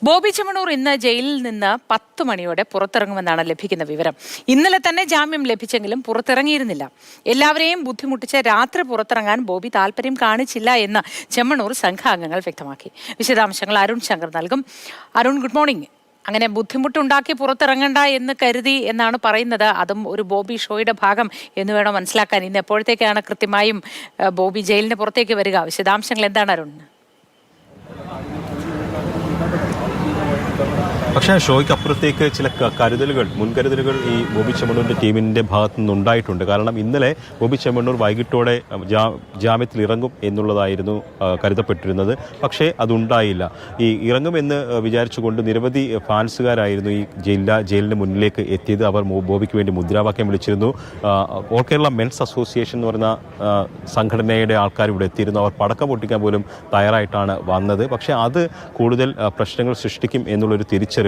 ബോബി ചെമ്മണ്ണൂർ ഇന്ന് ജയിലിൽ നിന്ന് 10 മണിയോടെ പുറത്തിറങ്ങുമെന്നാണ് ലഭിക്കുന്ന വിവരം. ഇന്നലെ തന്നെ ജാമ്യം ലഭിച്ചെങ്കിലും പുറത്തിറങ്ങിയിരുന്നില്ല. എല്ലാവരെയും ബുദ്ധിമുട്ടിച്ച് രാത്രി പുറത്തിറങ്ങാൻ ബോബി താല്പര്യം കാണിച്ചില്ല എന്ന് ചെമ്മണ്ണൂർ സംഘാംഗങ്ങൾ വ്യക്തമാക്കി. വിശദാംശങ്ങൾ അരുൺ ശങ്കർ നൽകും. Arun, good morning. അങ്ങനെ ബുദ്ധിമുട്ടുണ്ടാക്കി പുറത്തിറങ്ങണ്ട എന്ന് കരുതി എന്നാണ് പറയുന്നത്. അതും ഒരു ബോബി ഷോയുടെ ഭാഗം എന്ന് വേണം മനസ്സിലാക്കാൻ. ഇന്ന് എപ്പോഴത്തേക്കാണ് കൃത്യമായും ബോബി ജയിലിന് പുറത്തേക്ക് വരിക? വിശദാംശങ്ങൾ എന്താണ് അരുൺ? പക്ഷേ ഷോയ്ക്ക് അപ്പുറത്തേക്ക് ചില മുൻകരുതലുകൾ ഈ ബോബി ചെമ്മണ്ണൂരിൻ്റെ ടീമിൻ്റെ ഭാഗത്തു നിന്നുണ്ടായിട്ടുണ്ട്. കാരണം ഇന്നലെ ബോബി ചെമ്മണ്ണൂർ വൈകിട്ടോടെ ജാമ്യത്തിൽ ഇറങ്ങും എന്നുള്ളതായിരുന്നു കരുതപ്പെട്ടിരുന്നത്. പക്ഷേ അതുണ്ടായില്ല. ഈ ഇറങ്ങുമെന്ന് വിചാരിച്ചുകൊണ്ട് നിരവധി ഫാൻസുകാരായിരുന്നു ഈ ജയിലിന് മുന്നിലേക്ക് എത്തിയത്. അവർ ബോബിക്ക് വേണ്ടി മുദ്രാവാക്യം വിളിച്ചിരുന്നു. ഓൾ കേരള മെൻസ് അസോസിയേഷൻ എന്ന് പറയുന്ന സംഘടനയുടെ ആൾക്കാർ ഇവിടെ എത്തിയിരുന്നു. അവർ പടക്കം പൊട്ടിക്കാൻ പോലും തയ്യാറായിട്ടാണ് വന്നത്. പക്ഷേ അത് കൂടുതൽ പ്രശ്നങ്ങൾ സൃഷ്ടിക്കും എന്നുള്ളൊരു തിരിച്ചറിവ്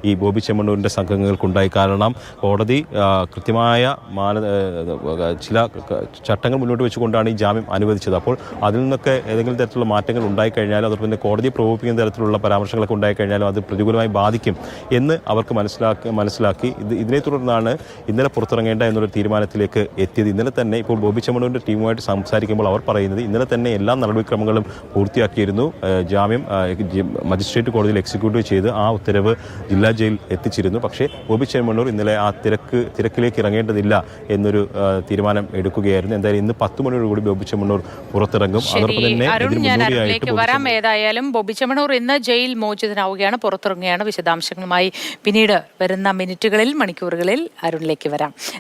ഈ ബോബി ചെമ്മണ്ണൂരിൻ്റെ സംഘങ്ങൾക്കുണ്ടായി. കാരണം കോടതി കൃത്യമായ ചില ചട്ടങ്ങൾ മുന്നോട്ട് വെച്ചുകൊണ്ടാണ് ഈ ജാമ്യം അനുവദിച്ചത്. അപ്പോൾ അതിൽ നിന്നൊക്കെ ഏതെങ്കിലും തരത്തിലുള്ള മാറ്റങ്ങൾ ഉണ്ടായിക്കഴിഞ്ഞാലും അതോടൊപ്പം തന്നെ കോടതിയെ പ്രകോപിപ്പിക്കുന്ന തരത്തിലുള്ള പരാമർശങ്ങളൊക്കെ ഉണ്ടായിക്കഴിഞ്ഞാലും അത് പ്രതികൂലമായി ബാധിക്കും എന്ന് അവർക്ക് മനസ്സിലാക്കി. ഇതിനെ തുടർന്നാണ് ഇന്നലെ പുറത്തിറങ്ങേണ്ട എന്നുള്ള തീരുമാനത്തിലേക്ക് എത്തിയത്. ഇന്നലെ തന്നെ ഇപ്പോൾ ബോബി ചെമ്മണ്ണൂരിൻ്റെ ടീമുമായിട്ട് സംസാരിക്കുമ്പോൾ അവർ പറയുന്നത് ഇന്നലെ തന്നെ എല്ലാ നടപടിക്രമങ്ങളും പൂർത്തിയാക്കിയിരുന്നു. ജാമ്യം മജിസ്ട്രേറ്റ് കോടതിയിൽ എക്സിക്യൂട്ടീവ് ചെയ്ത് ആ ഉത്തരവ് ജില്ലാ ജയിൽ എത്തിച്ചിരുന്നു. പക്ഷേ ബോബി ചെമ്മണ്ണൂർ ഇന്നലെ ആ തിരക്കിലേക്ക് ഇറങ്ങേണ്ടതില്ല എന്നൊരു തീരുമാനം എടുക്കുകയായിരുന്നു. എന്തായാലും ഇന്ന് 10 മണിയോടുകൂടി ബോബി ചെമ്മണ്ണൂർ പുറത്തിറങ്ങും. അതോടൊപ്പം തന്നെ വരാം. ഏതായാലും ബോബി ചെമ്മണ്ണൂർ ഇന്ന് ജയിൽ മോചിതനാവുകയാണ്, പുറത്തിറങ്ങുകയാണ്. വിശദാംശങ്ങളുമായി പിന്നീട് വരുന്ന മിനിറ്റുകളിൽ, മണിക്കൂറുകളിൽ അരുണിലേക്ക് വരാം.